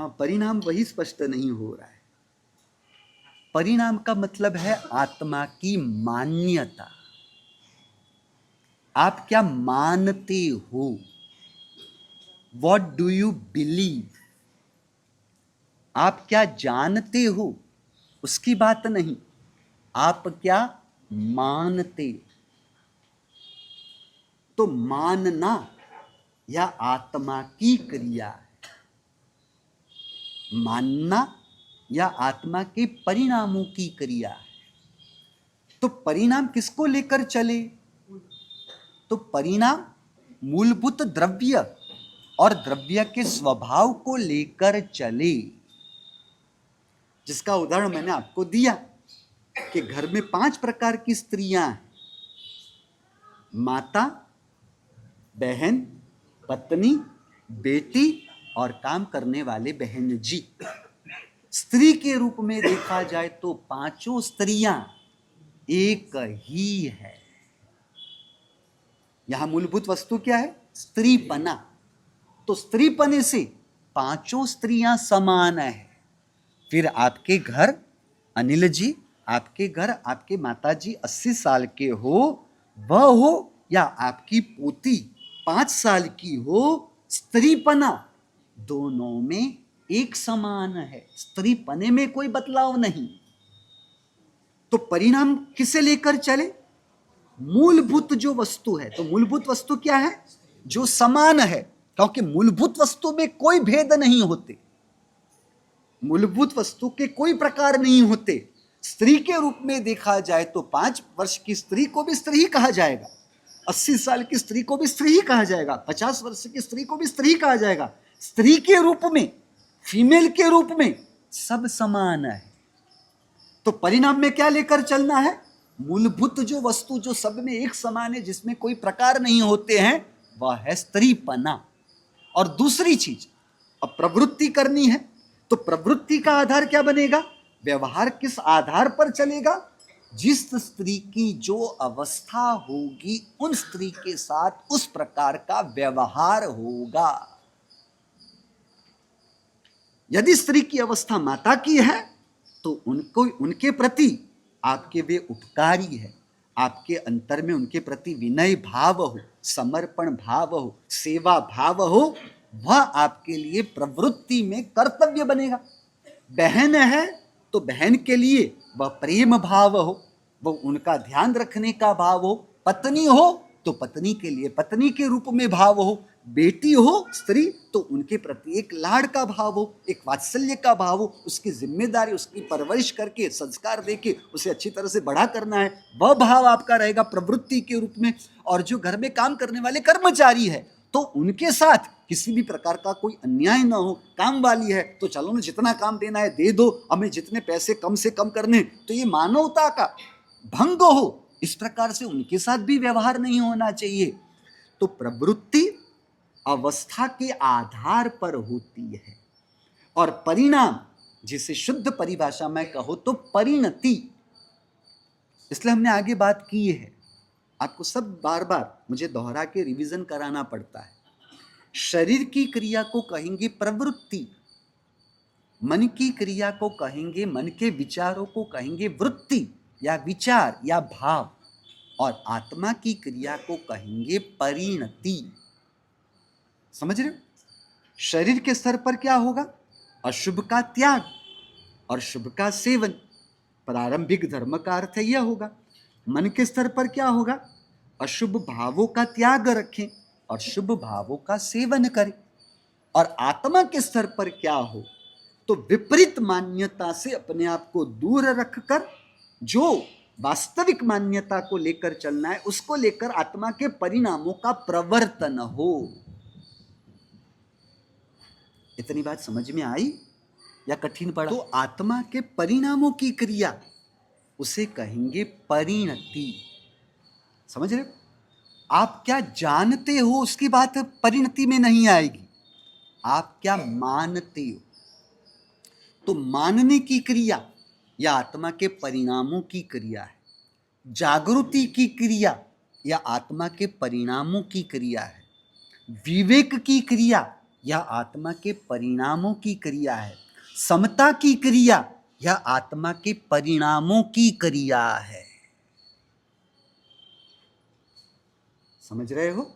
वहां परिणाम वही स्पष्ट नहीं हो रहा है। परिणाम का मतलब है आत्मा की मान्यता। आप क्या मानते हो? What do you believe? आप क्या जानते हो उसकी बात नहीं, आप क्या मानते। तो मानना यह आत्मा की क्रिया है, मानना या आत्मा के परिणामों की क्रिया है। तो परिणाम किसको लेकर चले? तो परिणाम मूलभूत द्रव्य और द्रव्य के स्वभाव को लेकर चले। जिसका उदाहरण मैंने आपको दिया कि घर में 5 प्रकार की स्त्रियां हैं, माता, बहन, पत्नी, बेटी और काम करने वाले बहन जी। स्त्री के रूप में देखा जाए तो पांचों स्त्रियां एक ही है। यहां मूलभूत वस्तु क्या है? स्त्रीपना। तो स्त्रीपने से पांचों स्त्रियां समान है। फिर आपके घर अनिल जी, आपके घर आपके माताजी 80 साल के हो वह हो या आपकी पोती 5 साल की हो, स्त्रीपना दोनों में एक समान है। स्त्रीपने में कोई बदलाव नहीं। तो परिणाम किसे लेकर चले? मूलभूत जो वस्तु है। तो मूलभूत वस्तु क्या है? जो समान है, क्योंकि मूलभूत वस्तु में कोई भेद नहीं होते, मूलभूत वस्तु के कोई प्रकार नहीं होते। स्त्री के रूप में देखा जाए तो 5 वर्ष की स्त्री को भी स्त्री ही कहा जाएगा, 80 साल की स्त्री को भी स्त्री ही कहा जाएगा, 50 वर्ष की स्त्री को भी स्त्री ही कहा जाएगा। स्त्री के रूप में, फीमेल के रूप में सब समान है। तो परिणाम में क्या लेकर चलना है? मूलभूत जो वस्तु जो सब में एक समान है, जिसमें कोई प्रकार नहीं होते हैं, वह है स्त्रीपना। और दूसरी चीज, अब प्रवृत्ति करनी है तो प्रवृत्ति का आधार क्या बनेगा? व्यवहार किस आधार पर चलेगा? जिस स्त्री की जो अवस्था होगी उन स्त्री के साथ उस प्रकार का व्यवहार होगा। यदि स्त्री की अवस्था माता की है तो उनको, उनके प्रति आपके वे उपकारी है, आपके अंतर में उनके प्रति विनय भाव हो, समर्पण भाव हो, सेवा भाव हो, वह आपके लिए प्रवृत्ति में कर्तव्य बनेगा। बहन है तो बहन के लिए वह प्रेम भाव हो, वह उनका ध्यान रखने का भाव हो। पत्नी हो तो पत्नी के लिए पत्नी के रूप में भाव हो। बेटी हो स्त्री तो उनके प्रति एक लाड़ का भाव हो, एक वात्सल्य का भाव हो। उसकी जिम्मेदारी, उसकी परवरिश करके, संस्कार देके उसे अच्छी तरह से बड़ा करना है, वह भाव आपका रहेगा प्रवृत्ति के रूप में। और जो घर में काम करने वाले कर्मचारी है तो उनके साथ किसी भी प्रकार का कोई अन्याय ना हो। काम वाली है तो चलो ना, जितना काम देना है दे दो, हमें जितने पैसे कम से कम करने, तो ये मानवता का भंग हो, इस प्रकार से उनके साथ भी व्यवहार नहीं होना चाहिए। तो प्रवृत्ति अवस्था के आधार पर होती है और परिणाम, जिसे शुद्ध परिभाषा में कहो तो परिणति। इसलिए हमने आगे बात की है, आपको सब बार बार मुझे दोहरा के रिवीजन कराना पड़ता है। शरीर की क्रिया को कहेंगे प्रवृत्ति, मन की क्रिया को कहेंगे, मन के विचारों को कहेंगे वृत्ति या विचार या भाव, और आत्मा की क्रिया को कहेंगे परिणति। समझ रहे हो? शरीर के स्तर पर क्या होगा? अशुभ का त्याग और शुभ का सेवन, प्रारंभिक धर्म का अर्थ यह होगा। मन के स्तर पर क्या होगा? अशुभ भावों का त्याग रखें और शुभ भावों का सेवन करें। और आत्मा के स्तर पर क्या हो? तो विपरीत मान्यता से अपने आप को दूर रखकर जो वास्तविक मान्यता को लेकर चलना है, उसको लेकर आत्मा के परिणामों का प्रवर्तन हो। इतनी बात समझ में आई या कठिन पड़ा? तो आत्मा के परिणामों की क्रिया, उसे कहेंगे परिणति। समझ रहे हो? आप क्या जानते हो उसकी बात परिणति में नहीं आएगी, आप क्या मानते हो। तो मानने की क्रिया या आत्मा के परिणामों की क्रिया है। जागृति की क्रिया या आत्मा के परिणामों की क्रिया है। विवेक की क्रिया या आत्मा के परिणामों की क्रिया है? समता की क्रिया या आत्मा के परिणामों की क्रिया है? समझ रहे हो?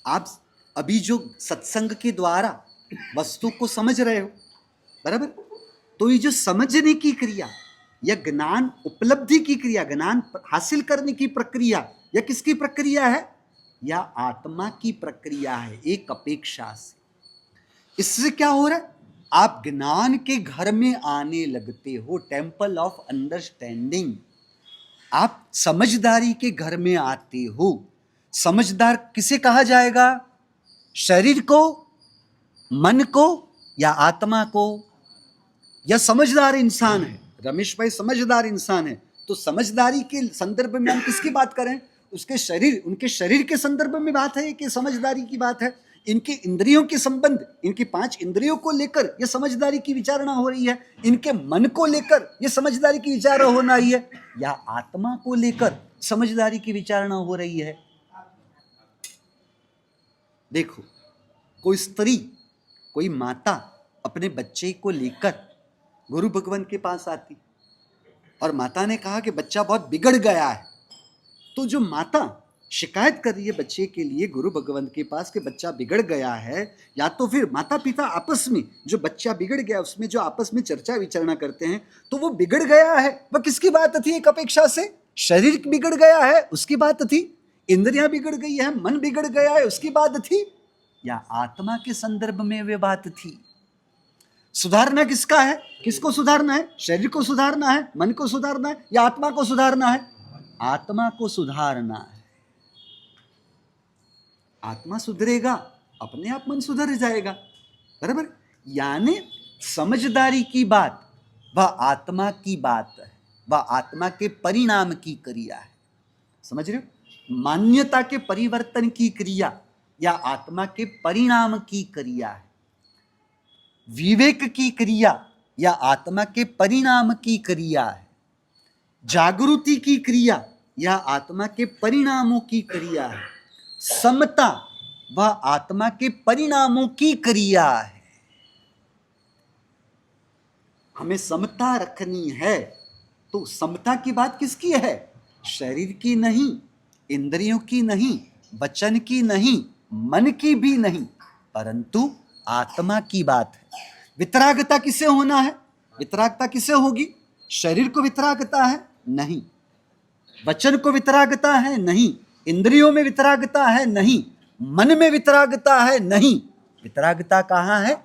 आप अभी जो सत्संग के द्वारा वस्तु को समझ रहे हो, बराबर? तो ये जो समझने की क्रिया या ज्ञान उपलब्धि की क्रिया, ज्ञान हासिल करने की प्रक्रिया, या किसकी प्रक्रिया है? या आत्मा की प्रक्रिया है, एक अपेक्षा से। इससे क्या हो रहा है? आप ज्ञान के घर में आने लगते हो, टेम्पल ऑफ अंडरस्टैंडिंग। आप समझदारी के घर में आते हो। समझदार किसे कहा जाएगा? शरीर को, मन को, या आत्मा को? या समझदार इंसान है, रमेश भाई समझदार इंसान है, तो समझदारी के संदर्भ में हम किसकी बात करें? उसके शरीर, उनके शरीर के संदर्भ में बात है कि समझदारी की बात है? इनके इंद्रियों के संबंध, इनकी 5 इंद्रियों को लेकर यह समझदारी की विचारणा हो रही है, इनके मन को लेकर यह समझदारी की विचारणा होना ही है, या आत्मा को लेकर समझदारी की विचारणा हो रही है? देखो, कोई स्त्री, कोई माता अपने बच्चे को लेकर गुरु भगवान के पास आती और माता ने कहा कि बच्चा बहुत बिगड़ गया है। तो जो माता शिकायत कर रही है बच्चे के लिए गुरु भगवान के पास कि बच्चा बिगड़ गया है, या तो फिर माता पिता आपस में जो बच्चा बिगड़ गया उसमें जो आपस में चर्चा विचारणा करते हैं, तो वो बिगड़ गया है वह किसकी बात थी? एक अपेक्षा से शरीर बिगड़ गया है उसकी बात थी, इंद्रियां बिगड़ गई है, मन बिगड़ गया है उसकी बात थी, या आत्मा के संदर्भ में वे बात थी? सुधारना किसका है? किसको सुधारना है? शरीर को सुधारना है, मन को सुधारना है, या आत्मा को सुधारना है? आत्मा को सुधारना है। आत्मा सुधरेगा, अपने आप मन सुधर जाएगा, बराबर? यानी समझदारी की बात वह आत्मा की बात है, वह आत्मा के परिणाम की क्रिया है। समझ रहे हो? मान्यता के परिवर्तन की क्रिया या आत्मा के परिणाम की क्रिया है। विवेक की क्रिया या आत्मा के परिणाम की क्रिया है। जागृति की क्रिया या आत्मा के परिणामों की क्रिया है। समता वह आत्मा के परिणामों की क्रिया है। हमें समता रखनी है तो समता की बात किसकी है? शरीर की नहीं, इंद्रियों की नहीं, वचन की नहीं, मन की भी नहीं, परंतु आत्मा की बात है। वितरागता किसे होना है? वितरागता किसे होगी? शरीर को वितरागता है? नहीं। वचन को वितरागता है? नहीं। इंद्रियों में वितरागता है? नहीं। मन में वितरागता है? नहीं। वितरागता कहाँ है?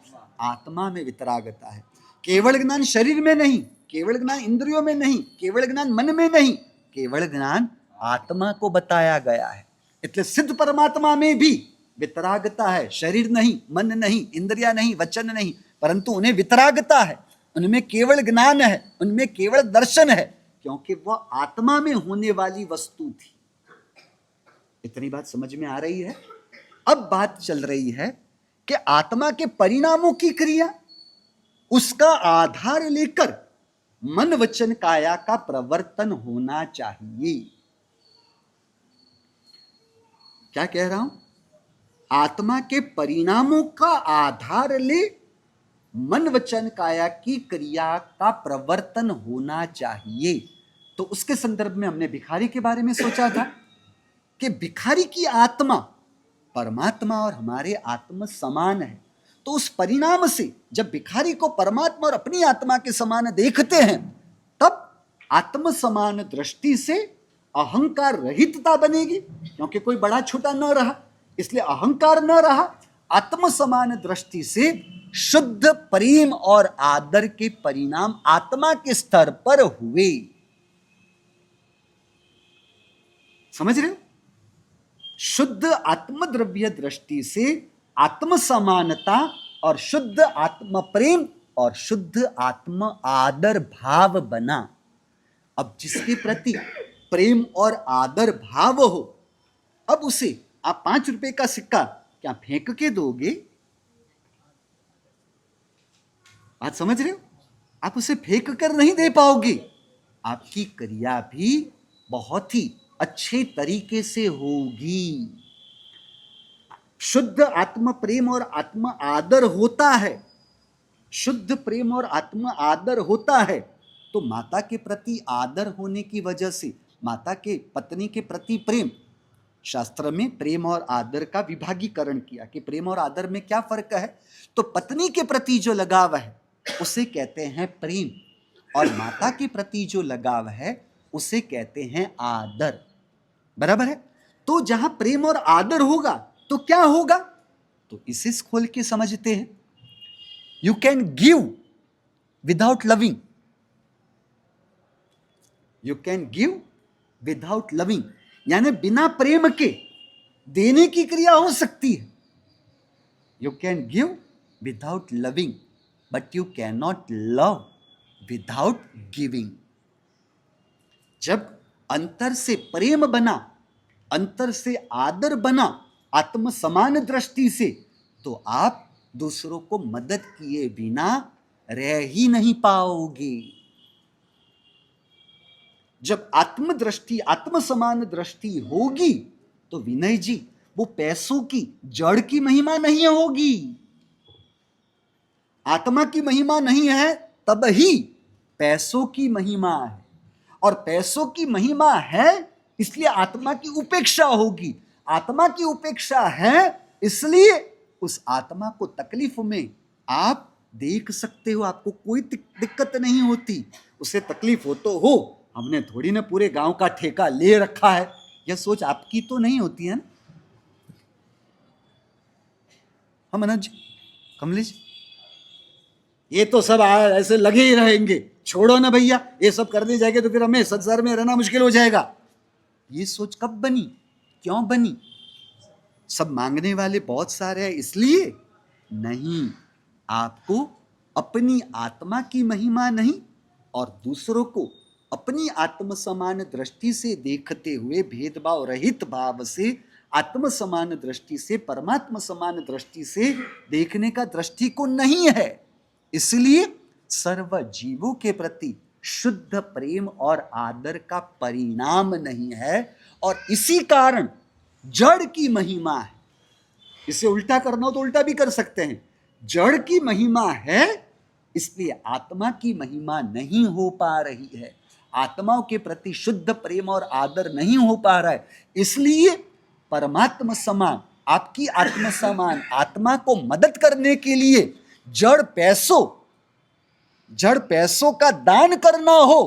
आत्मा में वितरागता है। केवल ज्ञान शरीर में नहीं, केवल ज्ञान इंद्रियों में नहीं, केवल ज्ञान मन में नहीं, केवल ज्ञान आत्मा को बताया गया है। इसलिए सिद्ध परमात्मा में भी वितरागता है। शरीर नहीं, मन नहीं, इंद्रिया नहीं, वचन नहीं, परंतु उन्हें वितरागता है, उनमें केवल ज्ञान है, उनमें केवल दर्शन है, क्योंकि वह आत्मा में होने वाली वस्तु थी। इतनी बात समझ में आ रही है? अब बात चल रही है कि आत्मा के परिणामों की क्रिया, उसका आधार लेकर मन वचन काया का प्रवर्तन होना चाहिए। क्या कह रहा हूं? आत्मा के परिणामों का आधार ले मन वचन काया की क्रिया का प्रवर्तन होना चाहिए। तो उसके संदर्भ में हमने भिखारी के बारे में सोचा था कि भिखारी की आत्मा परमात्मा और हमारे आत्मा समान है। तो उस परिणाम से जब भिखारी को परमात्मा और अपनी आत्मा के समान देखते हैं, तब आत्म समान दृष्टि से अहंकार रहितता बनेगी, क्योंकि कोई बड़ा छोटा न रहा, इसलिए अहंकार न रहा। आत्म समान दृष्टि से शुद्ध प्रेम और आदर के परिणाम आत्मा के स्तर पर हुए। समझ रहे हो? शुद्ध आत्मद्रव्य दृष्टि से आत्म समानता और शुद्ध आत्म प्रेम और शुद्ध आत्म आदर भाव बना। अब जिसके प्रति प्रेम और आदर भाव हो, अब उसे आप 5 रुपए का सिक्का क्या फेंक के दोगे? बात समझ रहे हो? आप उसे फेंक कर नहीं दे पाओगे। आपकी क्रिया भी बहुत ही अच्छे तरीके से होगी। शुद्ध आत्म प्रेम और आत्म आदर होता है, शुद्ध प्रेम और आत्म आदर होता है, तो माता के प्रति आदर होने की वजह से माता के पत्नी के प्रति प्रेम, शास्त्र में प्रेम और आदर का विभागीकरण किया कि प्रेम और आदर में क्या फर्क है। तो पत्नी के प्रति जो लगाव है उसे कहते हैं प्रेम, और माता के प्रति जो लगाव है उसे कहते हैं आदर। बराबर है। तो जहां प्रेम और आदर होगा तो क्या होगा, तो इसे खोल के समझते हैं। You can give without loving, you can give without loving, यानी बिना प्रेम के देने की क्रिया हो सकती है। You can give without loving but you can not love without giving. जब अंतर से प्रेम बना, अंतर से आदर बना, आत्म समान दृष्टि से, तो आप दूसरों को मदद किए बिना रह ही नहीं पाओगे। जब आत्म दृष्टि, आत्म समान दृष्टि होगी तो विनय जी वो पैसों की जड़ की महिमा नहीं होगी, आत्मा की महिमा नहीं है, तब ही पैसों की महिमा है। और पैसों की महिमा है इसलिए आत्मा की उपेक्षा होगी, आत्मा की उपेक्षा है इसलिए उस आत्मा को तकलीफ में आप देख सकते हो, आपको कोई दिक्कत नहीं होती। उसे तकलीफ हो तो हो, हमने थोड़ी ना पूरे गांव का ठेका ले रखा है, यह सोच आपकी तो नहीं होती है ना। हम मनोज जी, कमलेश, ये तो सब ऐसे लगे ही रहेंगे, छोड़ो ना भैया, ये सब करने जाएंगे तो फिर हमें संसार में रहना मुश्किल हो जाएगा। ये सोच कब बनी, क्यों बनी? सब मांगने वाले बहुत सारे हैं इसलिए नहीं, आपको अपनी आत्मा की महिमा नहीं और दूसरों को अपनी आत्म समान दृष्टि से देखते हुए, भेदभाव रहित भाव से, आत्म समान दृष्टि से, परमात्मा समान दृष्टि से देखने का दृष्टिकोण नहीं है। इसलिए सर्व जीवों के प्रति शुद्ध प्रेम और आदर का परिणाम नहीं है, और इसी कारण जड़ की महिमा है। इसे उल्टा करना हो तो उल्टा भी कर सकते हैं, जड़ की महिमा है इसलिए आत्मा की महिमा नहीं हो पा रही है, आत्माओं के प्रति शुद्ध प्रेम और आदर नहीं हो पा रहा है। इसलिए परमात्मा समान, आपकी आत्मा समान आत्मा को मदद करने के लिए जड़ पैसों का दान करना हो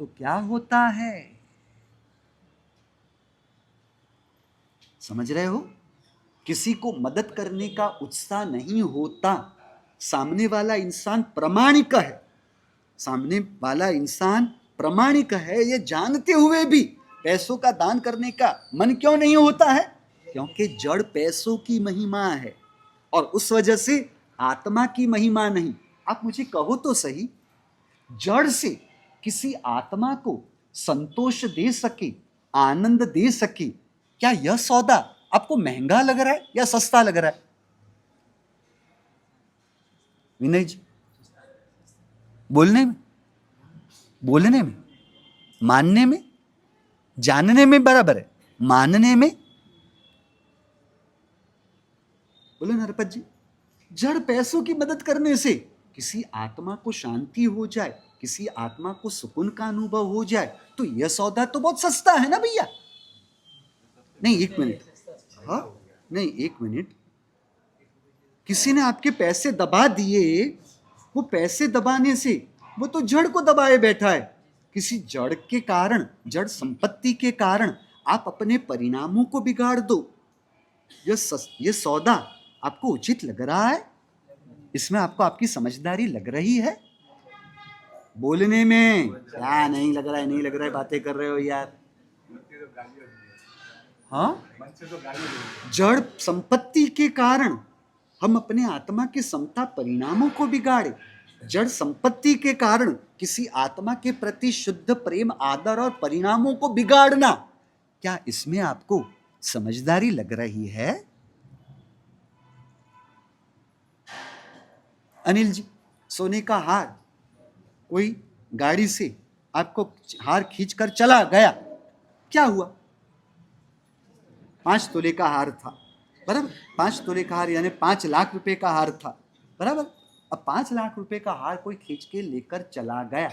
तो क्या होता है, समझ रहे हो? किसी को मदद करने का उत्साह नहीं होता। सामने वाला इंसान प्रामाणिक है, सामने वाला इंसान प्रामाणिक है, ये जानते हुए भी पैसों का दान करने का मन क्यों नहीं होता है? क्योंकि जड़ पैसों की महिमा है और उस वजह से आत्मा की महिमा नहीं। आप मुझे कहो तो सही, जड़ से किसी आत्मा को संतोष दे सके, आनंद दे सके, क्या यह सौदा आपको महंगा लग रहा है या सस्ता लग रहा है? विनय जी, बोलने में, मानने में, जानने में बराबर है, मानने में। बोले नरपत जी, जड़ पैसों की मदद करने से किसी आत्मा को शांति हो जाए, किसी आत्मा को सुकून का अनुभव हो जाए, तो यह सौदा तो बहुत सस्ता है ना भैया। नहीं एक मिनट, हाँ नहीं एक मिनट, किसी ने आपके पैसे दबा दिए, वो पैसे दबाने से वो तो जड़ को दबाए बैठा है। किसी जड़ के कारण, जड़ संपत्ति के कारण आप अपने परिणामों को बिगाड़ दो, ये सौदा आपको उचित लग रहा है? इसमें आपको आपकी समझदारी लग रही है? बोलने में क्या नहीं लग रहा है, नहीं लग रहा है, बातें कर रहे हो यार। हाँ, जड़ संपत्ति के कारण हम अपने आत्मा के समता परिणामों को बिगाड़े, जड़ संपत्ति के कारण किसी आत्मा के प्रति शुद्ध प्रेम, आदर और परिणामों को बिगाड़ना, क्या इसमें आपको समझदारी लग रही है? अनिल जी, सोने का हार, कोई गाड़ी से आपको हार खींचकर चला गया, क्या हुआ? 5 तोले का हार था, बराबर। 5 तोले का हार यानी 5 लाख रुपए का हार था, बराबर। अब 5 लाख रुपए का हार कोई खींच के लेकर चला गया,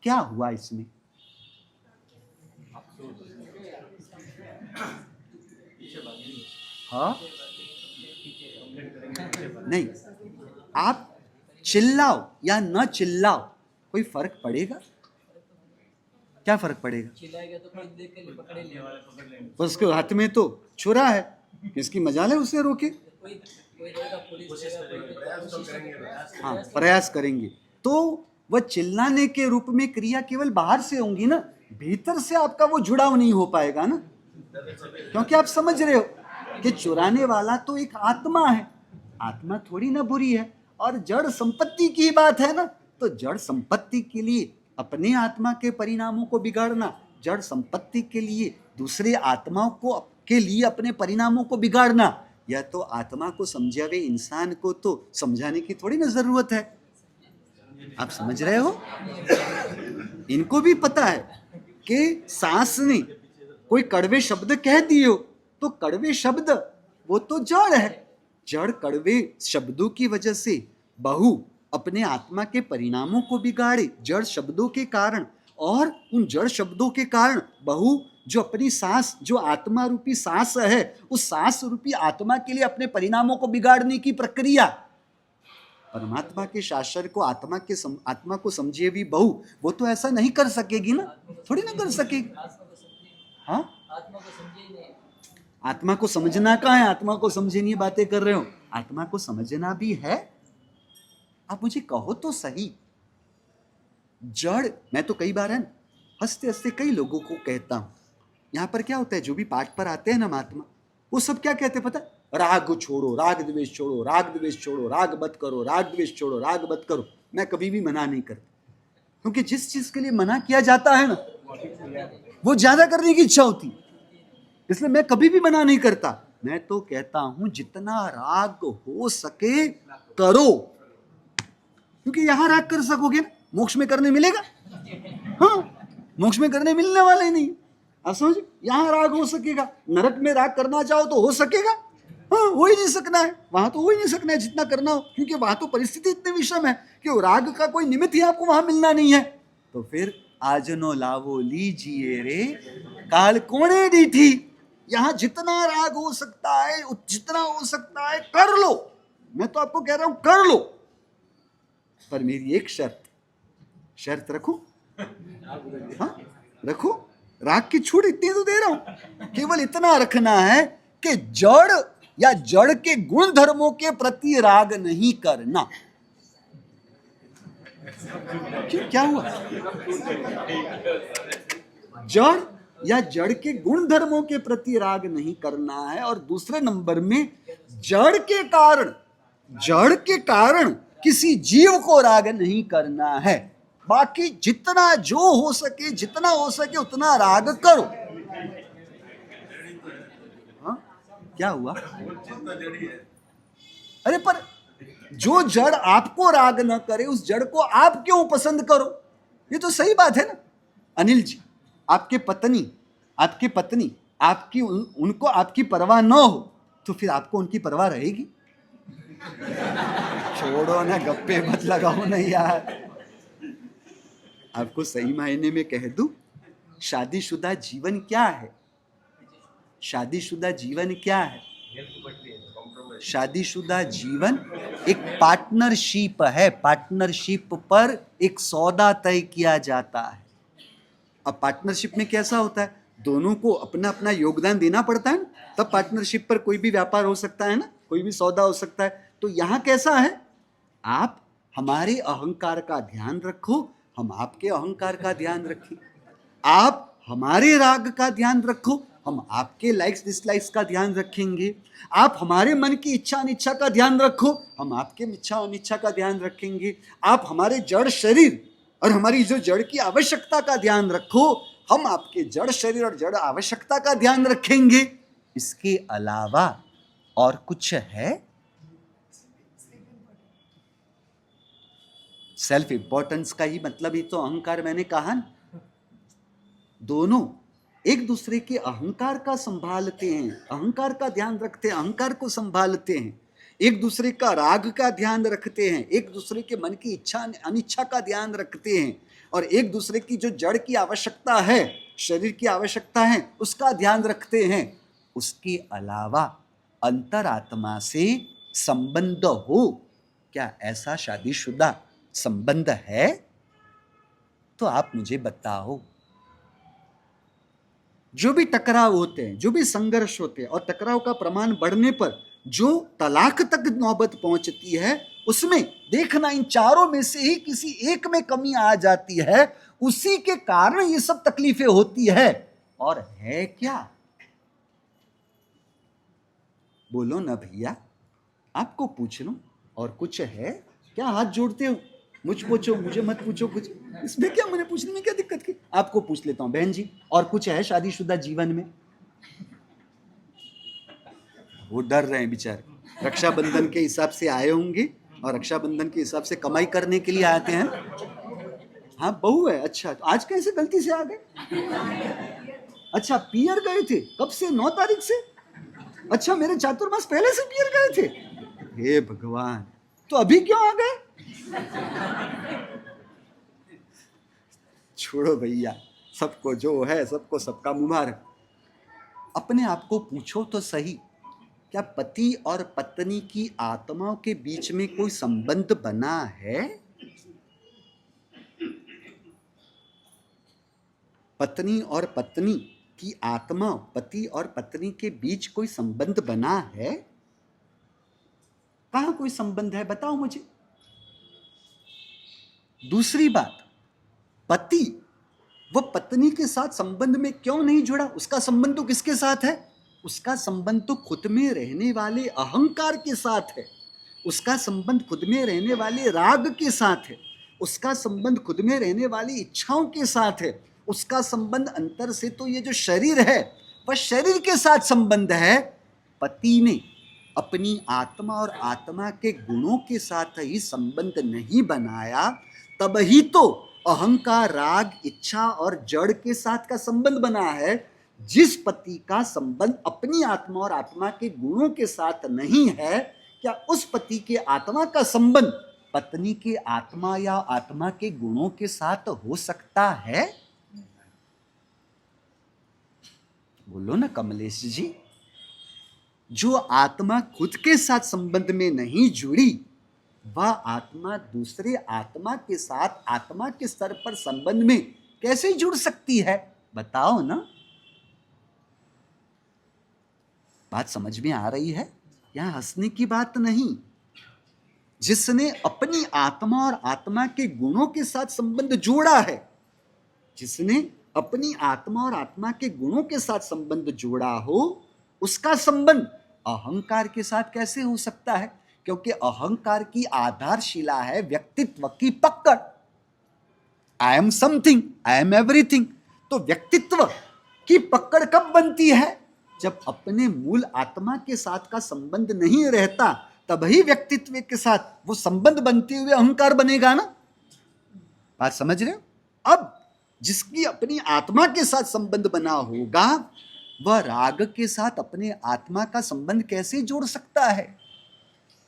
क्या हुआ इसमें? हाँ नहीं, आप चिल्लाओ या न चिल्लाओ कोई फर्क पड़ेगा? क्या फर्क पड़ेगा? चिल्लाएगा तो कोई देख के पकड़े लेगा। पर उसके हाथ में तो छुरा है, किसकी मजाल है उसे रोके? कोई रहेगा, पुलिस रहेगा, हाँ, प्रयास करेंगे तो वह चिल्लाने के रूप में क्रिया केवल बाहर से होंगी ना, भीतर से आपका वो जुड़ाव नहीं हो पाएगा ना, क्योंकि आप समझ रहे हो कि चुराने वाला तो एक आत्मा है, आत्मा थोड़ी ना बुरी है। और जड़ संपत्ति की बात है ना, तो जड़ संपत्ति के लिए अपने आत्मा के परिणामों को बिगाड़ना, जड़ संपत्ति के लिए दूसरे आत्माओं को के लिए अपने परिणामों को बिगाड़ना, यह तो आत्मा को समझे हुए इंसान को तो समझाने की थोड़ी ना जरूरत है। आप समझ रहे हो? इनको भी पता है कि सांस ने कोई कड़वे शब्द कह दिए हो तो कड़वे शब्द वो तो जड़ है, जड़ कड़वे शब्दों की वजह से बहु अपने आत्मा के परिणामों को बिगाड़े जड़ शब्दों के कारण, और उन जड़ शब्दों के कारण बहु जो अपनी सांस, जो आत्मा रूपी सांस है, उस सांस रूपी आत्मा के लिए अपने परिणामों को बिगाड़ने की प्रक्रिया। परमात्मा के शासन को आत्मा को समझे भी बहु वो तो ऐसा नहीं कर सकेगी ना, थोड़ी ना कर सकेगी। हाँ, आत्मा को समझे ही नहीं। आत्मा को समझना कहाँ है? आत्मा को समझे नहीं बातें कर रहे हो, आत्मा को समझना भी है। आप मुझे कहो तो सही, जड़, मैं तो कई बार है हंसते हंसते कई लोगों को कहता हूं, यहां पर क्या होता है, जो भी पाठ पर आते हैं ना महात्मा, वो सब क्या कहते हैं पता? राग छोड़ो, राग द्वेष छोड़ो, राग द्वेष छोड़ो, राग मत करो, राग द्वेष छोड़ो, राग मत करो। मैं कभी भी मना नहीं करता, क्योंकि जिस चीज के लिए मना किया जाता है ना वो ज्यादा करने की इच्छा होती, इसलिए मैं कभी भी मना नहीं करता। मैं तो कहता हूं जितना राग हो सके करो, क्योंकि यहां राग कर सकोगे ना, मोक्ष में करने मिलेगा? हाँ, मोक्ष में करने मिलने वाले नहीं। आप समझ, यहां राग हो सकेगा, नरक में राग करना चाहो तो हो सकेगा? हाँ, हो ही नहीं सकना है, वहां तो हो ही नहीं सकना है जितना करना हो, क्योंकि वहां तो परिस्थिति इतनी विषम है कि राग का कोई निमित्त ही आपको वहां मिलना नहीं है। तो फिर आज नो लावो लीजिए रे काल कोणे दी थी, यहां जितना राग हो सकता है, जितना हो सकता है कर लो। मैं तो आपको कह रहा हूं कर लो, पर मेरी एक शर्त रखो। हाँ, रखो, राग की छूट इतनी तो दे रहा हूं, केवल इतना रखना है कि जड़ या जड़ के गुण धर्मों के प्रति राग नहीं करना। क्यों, क्या हुआ? जड़ या जड़ के गुण धर्मों के प्रति राग नहीं करना है, और दूसरे नंबर में जड़ के कारण किसी जीव को राग नहीं करना है। बाकी जितना जो हो सके, जितना हो सके उतना राग करो। हाँ, क्या हुआ? अरे पर जो जड़ आपको राग न करे उस जड़ को आप क्यों पसंद करो? ये तो सही बात है ना। अनिल जी, आपकी पत्नी आपकी उनको आपकी परवाह न हो तो फिर आपको उनकी परवाह रहेगी? छोड़ो ना, गप्पे मत लगाओ ना यार। आपको सही मायने में कह दूं, शादीशुदा जीवन क्या है? शादीशुदा जीवन क्या है? शादीशुदा जीवन एक पार्टनरशिप है, पार्टनरशिप पर एक सौदा तय किया जाता है। अब पार्टनरशिप में कैसा होता है, दोनों को अपना अपना योगदान देना पड़ता है, तब पार्टनरशिप पर कोई भी व्यापार हो सकता है ना, कोई भी सौदा हो सकता है। तो यहां कैसा है, आप हमारे अहंकार का ध्यान रखो, हम आपके अहंकार का ध्यान रखें, आप हमारे राग का ध्यान रखो, हम आपके लाइक्स डिसलाइक्स का ध्यान रखेंगे, आप हमारे मन की इच्छा अनिच्छा का ध्यान रखो, हम आपके इच्छा अनिच्छा का ध्यान रखेंगे, आप हमारे जड़ शरीर और हमारी जो जड़ की आवश्यकता का ध्यान रखो, हम आपके जड़ शरीर और जड़ आवश्यकता का ध्यान रखेंगे। इसके अलावा और कुछ है? सेल्फ इंपॉर्टेंस का ही मतलब ही तो अहंकार, मैंने कहा ना। दोनों एक दूसरे के अहंकार का संभालते हैं, अहंकार का ध्यान रखते हैं, अहंकार को संभालते हैं, एक दूसरे का राग का ध्यान रखते हैं, एक दूसरे के मन की इच्छा अनिच्छा का ध्यान रखते हैं, और एक दूसरे की जो जड़ की आवश्यकता है, शरीर की आवश्यकता है, उसका ध्यान रखते हैं। उसके अलावा अंतरात्मा से संबंध हो, क्या ऐसा शादीशुदा संबंध है? तो आप मुझे बताओ। जो भी टकराव होते हैं, जो भी संघर्ष होते हैं, और टकराव का प्रमाण बढ़ने पर जो तलाक तक नौबत पहुंचती है, उसमें देखना इन चारों में से ही किसी एक में कमी आ जाती है, उसी के कारण ये सब तकलीफें होती है। और है क्या? बोलो ना भैया, आपको पूछ लूं, और कुछ है क्या? हाथ जोड़ते हो, मुझ पूछो, मुझे मत पूछो कुछ, इसमें क्या, मुझे पूछने में क्या दिक्कत की? आपको पूछ लेता हूं बहन जी, और कुछ है शादीशुदा जीवन में? वो डर रहे हैं बेचारे, रक्षाबंधन के हिसाब से आए होंगे, और रक्षाबंधन के हिसाब से कमाई करने के लिए आते हैं। हाँ बहू है, अच्छा, तो आज कैसे गलती से आ गए? अच्छा, पियर गए थे, कब से? 9 तारीख से? अच्छा, मेरे चातुर्मास पहले से पियर गए थे? हे भगवान, तो अभी क्यों आ गए? छोड़ो भैया, सबको जो है, सबको सबका मुबारक। अपने आप को पूछो तो सही, क्या पति और पत्नी की आत्माओं के बीच में कोई संबंध बना है? पत्नी और पत्नी की आत्मा, पति और पत्नी के बीच कोई संबंध बना है? कहां कोई संबंध है, बताओ मुझे। दूसरी बात, पति वो पत्नी के साथ संबंध में क्यों नहीं जुड़ा? उसका संबंध तो किसके साथ है? उसका संबंध तो खुद में रहने वाले अहंकार के साथ है, उसका संबंध खुद में रहने वाले राग के साथ है, उसका संबंध खुद में रहने वाली इच्छाओं के साथ है, उसका संबंध अंतर से तो ये जो शरीर है वह शरीर के साथ संबंध है। पति ने अपनी आत्मा और आत्मा के गुणों के साथ ही संबंध नहीं बनाया, तब ही तो अहंकार, राग, इच्छा और जड़ के साथ का संबंध बना है। जिस पति का संबंध अपनी आत्मा और आत्मा के गुणों के साथ नहीं है, क्या उस पति के आत्मा का संबंध पत्नी के आत्मा या आत्मा के गुणों के साथ हो सकता है? बोलो ना कमलेश जी। जो आत्मा खुद के साथ संबंध में नहीं जुड़ी, वह आत्मा दूसरे आत्मा के साथ आत्मा के स्तर पर संबंध में कैसे जुड़ सकती है? बताओ ना। बात समझ में आ रही है? यहां हंसने की बात नहीं। जिसने अपनी आत्मा और आत्मा के गुणों के साथ संबंध जोड़ा है, जिसने अपनी आत्मा और आत्मा के गुणों के साथ संबंध जोड़ा हो, उसका संबंध अहंकार के साथ कैसे हो सकता है? क्योंकि अहंकार की आधारशिला है व्यक्तित्व की पकड़। I am something, I am everything. तो व्यक्तित्व की पकड़ कब बनती है? जब अपने मूल आत्मा के साथ का संबंध नहीं रहता, तभी व्यक्तित्व के साथ वो संबंध बनते हुए अहंकार बनेगा ना। बात समझ रहे हो? अब जिसकी अपनी आत्मा के साथ संबंध बना होगा, वह राग के साथ अपने आत्मा का संबंध कैसे जोड़ सकता है?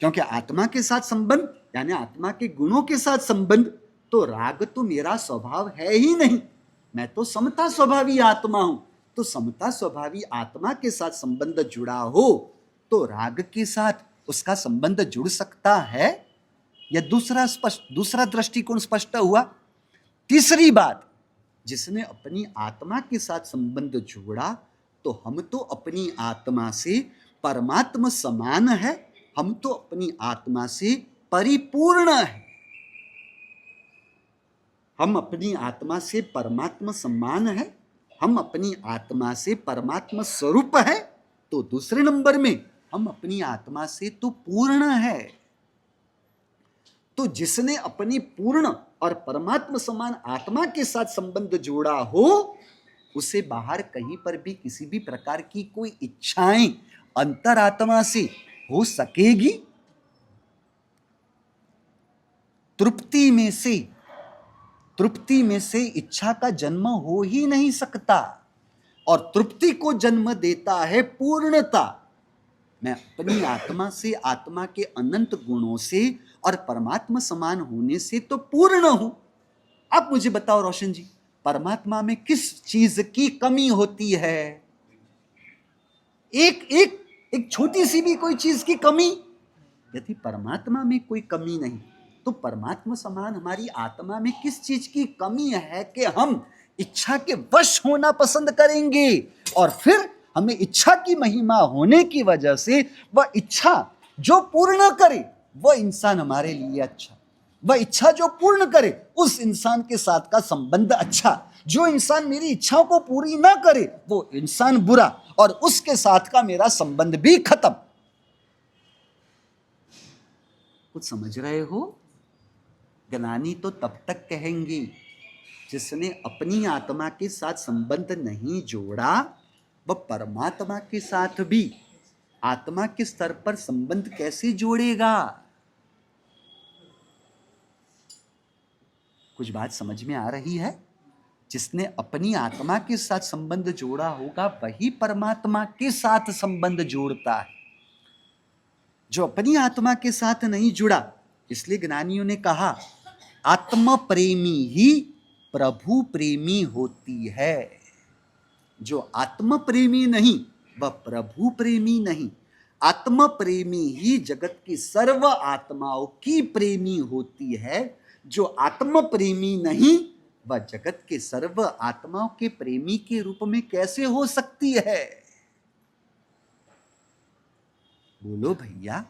क्योंकि आत्मा के साथ संबंध यानी आत्मा के गुणों के साथ संबंध, तो राग तो मेरा स्वभाव है ही नहीं। मैं तो समता स्वभावी आत्मा हूं। तो समता स्वभावी आत्मा के साथ संबंध जुड़ा हो तो राग के साथ उसका संबंध जुड़ सकता है? यह दूसरा दृष्टिकोण स्पष्ट हुआ। तीसरी बात, जिसने अपनी आत्मा के साथ संबंध जोड़ा, तो हम तो अपनी आत्मा से परमात्मा समान है, हम तो अपनी आत्मा से परिपूर्ण है। हम अपनी आत्मा से परमात्मा समान है, हम अपनी आत्मा से परमात्मा स्वरूप है। तो दूसरे नंबर में हम अपनी आत्मा से तो पूर्ण है। तो जिसने अपनी पूर्ण और परमात्मा समान आत्मा के साथ संबंध जोड़ा हो, उसे बाहर कहीं पर भी किसी भी प्रकार की कोई इच्छाएं अंतरात्मा से हो सकेगी? तृप्ति में से इच्छा का जन्म हो ही नहीं सकता। और तृप्ति को जन्म देता है पूर्णता। मैं अपनी आत्मा से, आत्मा के अनंत गुणों से और परमात्मा समान होने से तो पूर्ण हूं। अब मुझे बताओ रोशन जी, परमात्मा में किस चीज की कमी होती है? एक एक एक छोटी सी भी कोई चीज की कमी? यदि परमात्मा में कोई कमी नहीं, तो परमात्मा समान हमारी आत्मा में किस चीज की कमी है कि हम इच्छा के वश होना पसंद करेंगे? और फिर हमें इच्छा की महिमा होने की वजह से वह इच्छा जो पूर्ण करे वह इंसान हमारे लिए अच्छा, वह इच्छा जो पूर्ण करे उस इंसान के साथ का संबंध अच्छा, जो इंसान मेरी इच्छाओं को पूरी ना करे वो इंसान बुरा, और उसके साथ का मेरा संबंध भी खत्म। कुछ समझ रहे हो? ज्ञानी तो तब तक कहेंगे जिसने अपनी आत्मा के साथ संबंध नहीं जोड़ा, वह परमात्मा के साथ भी आत्मा के स्तर पर संबंध कैसे जोड़ेगा? कुछ बात समझ में आ रही है? जिसने अपनी आत्मा के साथ संबंध जोड़ा होगा वही परमात्मा के साथ संबंध जोड़ता है। जो अपनी आत्मा के साथ नहीं जुड़ा, इसलिए ज्ञानियों ने कहा आत्म प्रेमी ही प्रभु प्रेमी होती है। जो आत्म प्रेमी नहीं वह प्रभु प्रेमी नहीं। आत्म प्रेमी ही जगत की सर्व आत्माओं की प्रेमी होती है। जो आत्म प्रेमी नहीं वह जगत के सर्व आत्माओं के प्रेमी के रूप में कैसे हो सकती है? बोलो भैया।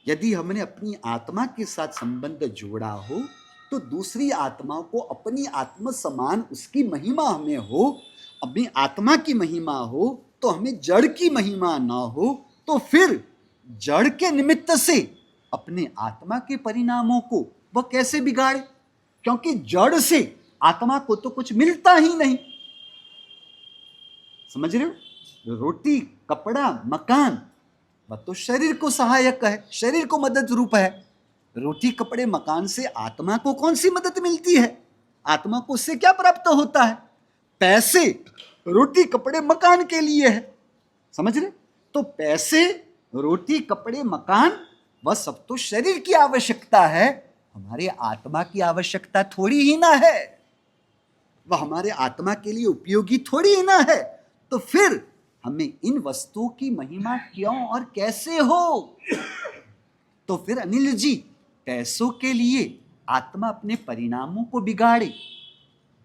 यदि हमने अपनी आत्मा के साथ संबंध जोड़ा हो तो दूसरी आत्माओं को अपनी आत्मा समान उसकी महिमा हमें हो, अपनी आत्मा की महिमा हो तो हमें जड़ की महिमा ना हो, तो फिर जड़ के निमित्त से अपने आत्मा के परिणामों को वह कैसे बिगाड़े? क्योंकि जड़ से आत्मा को तो कुछ मिलता ही नहीं। समझ रहे हो? रोटी, कपड़ा, मकान वह तो शरीर को सहायक है, शरीर को मदद रूप है। रोटी, कपड़े, मकान से आत्मा को कौन सी मदद मिलती है? आत्मा को उससे क्या प्राप्त होता है? पैसे रोटी, कपड़े, मकान के लिए है। समझ रहे? तो पैसे, रोटी, कपड़े, मकान वह सब तो शरीर की आवश्यकता है, हमारे आत्मा की आवश्यकता थोड़ी ही ना है। वह हमारे आत्मा के लिए उपयोगी थोड़ी ही ना है। तो फिर हमें इन वस्तुओं की महिमा क्यों और कैसे हो? तो फिर अनिल जी, पैसों के लिए आत्मा अपने परिणामों को बिगाड़े,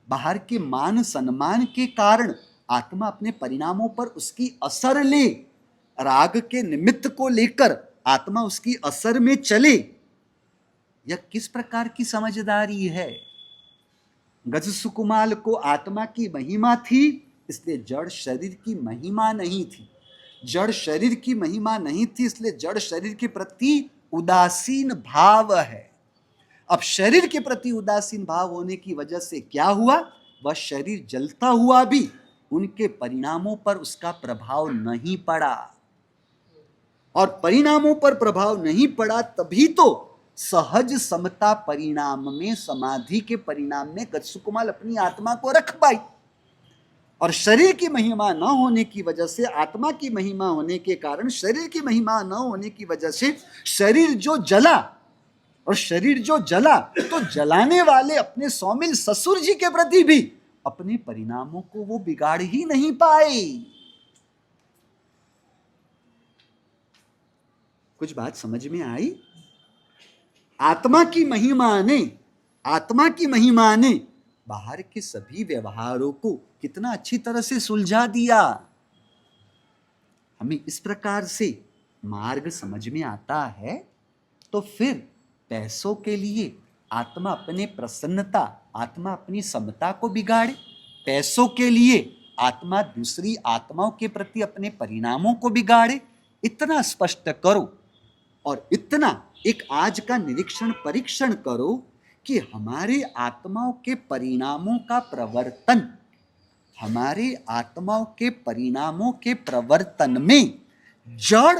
बाहर के मान सम्मान के कारण आत्मा अपने परिणामों पर उसकी असर ले, राग के निमित्त को लेकर आत्मा उसकी असर में चले, यह किस प्रकार की समझदारी है? गज सुकुमाल को आत्मा की महिमा थी, इसलिए जड़ शरीर की महिमा नहीं थी। जड़ शरीर की महिमा नहीं थी, इसलिए जड़ शरीर के प्रति उदासीन भाव है। अब शरीर के प्रति उदासीन भाव होने की वजह से क्या हुआ? वह शरीर जलता हुआ भी उनके परिणामों पर उसका प्रभाव नहीं पड़ा, और परिणामों पर प्रभाव नहीं पड़ा तभी तो सहज समता परिणाम में, समाधि के परिणाम में गजसुकुमाल अपनी आत्मा को रख पाई। और शरीर की महिमा न होने की वजह से, आत्मा की महिमा होने के कारण शरीर की महिमा न होने की वजह से शरीर जो जला, और शरीर जो जला तो जलाने वाले अपने सौमिल ससुर जी के प्रति भी अपने परिणामों को वो बिगाड़ ही नहीं पाए। कुछ बात समझ में आई? आत्मा की महिमा ने बाहर के सभी व्यवहारों को कितना अच्छी तरह से सुलझा दिया। हमें इस प्रकार से मार्ग समझ में आता है। तो फिर पैसों के लिए आत्मा अपने प्रसन्नता, आत्मा अपनी समता को बिगाड़े, पैसों के लिए आत्मा दूसरी आत्माओं के प्रति अपने परिणामों को बिगाड़े, इतना स्पष्ट करो। और इतना एक आज का निरीक्षण परीक्षण करो कि हमारे आत्माओं के परिणामों का प्रवर्तन, हमारे आत्माओं के परिणामों के प्रवर्तन में जड़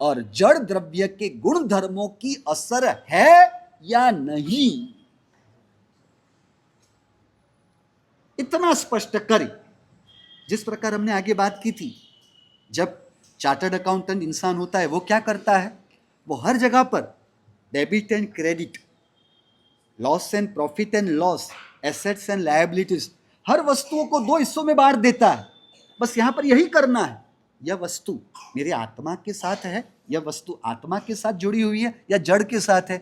और जड़ द्रव्य के गुण धर्मों की असर है या नहीं, इतना स्पष्ट करें। जिस प्रकार हमने आगे बात की थी, जब चार्टर्ड अकाउंटेंट इंसान होता है वो क्या करता है, वो हर जगह पर debit and credit, loss and profit and loss, assets and liabilities, हर वस्तुओं को दो हिस्सों में बांट देता है। बस यहां पर यही करना है, यह वस्तु मेरे आत्मा के साथ है, यह वस्तु आत्मा के साथ जुड़ी हुई है या जड़ के साथ है।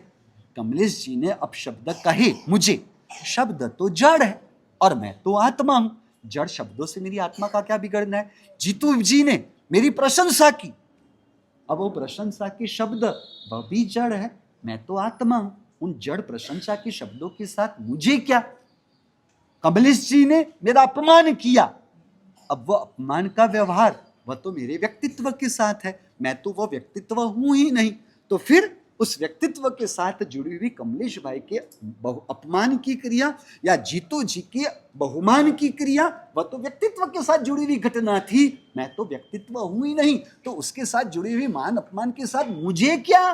कमलेश जी ने अब शब्द कहे मुझे, शब्द तो जड़ है और मैं तो आत्मा हूं, जड़ शब्दों से मेरी आत्मा का क्या बिगड़ना है। जीतू जी ने मेरी प्रशंसा की, अब वो प्रशंसा के शब्द वह भी जड़ है, मैं तो आत्मा हूं, उन जड़ प्रशंसा के शब्दों के साथ मुझे क्या। कमलेश जी ने मेरा अपमान किया, अब वह अपमान का व्यवहार वह तो मेरे व्यक्तित्व के साथ है, मैं तो वह व्यक्तित्व हूं ही नहीं। तो फिर उस व्यक्तित्व के साथ जुड़ी हुई कमलेश भाई के अपमान की क्रिया या जीतू जी के बहुमान की क्रिया, वह तो व्यक्तित्व के साथ जुड़ी हुई घटना थी, मैं तो व्यक्तित्व हूं ही नहीं, तो उसके साथ जुड़ी हुई मान अपमान के साथ मुझे क्या।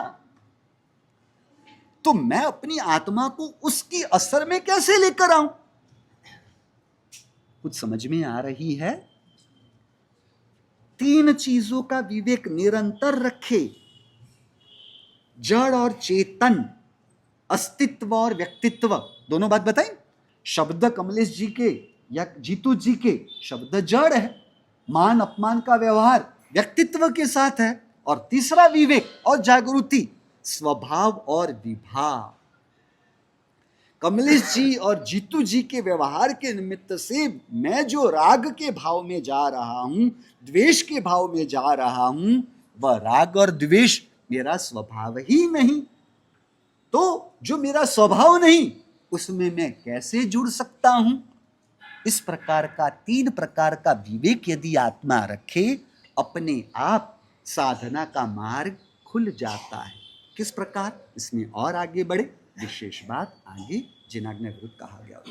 तो मैं अपनी आत्मा को उसकी असर में कैसे लेकर आऊं। कुछ समझ में आ रही है। तीन चीजों का विवेक निरंतर रखे, जड़ और चेतन, अस्तित्व और व्यक्तित्व, दोनों बात बताएं। शब्द कमलेश जी के या जीतू जी के शब्द जड़ है, मान अपमान का व्यवहार व्यक्तित्व के साथ है, और तीसरा विवेक और जागृति स्वभाव और विभाव। कमलेश जी और जीतू जी के व्यवहार के निमित्त से मैं जो राग के भाव में जा रहा हूं, द्वेष के भाव में जा रहा हूं, वह राग और द्वेष मेरा स्वभाव ही नहीं। तो जो मेरा स्वभाव नहीं उसमें मैं कैसे जुड़ सकता हूं। इस प्रकार का तीन प्रकार का विवेक यदि आत्मा रखे, अपने आप साधना का मार्ग खुल जाता है। किस प्रकार, इसमें और आगे बढ़े, विशेष बात आगे जिनाज्ञा विरुद्ध कहा गया।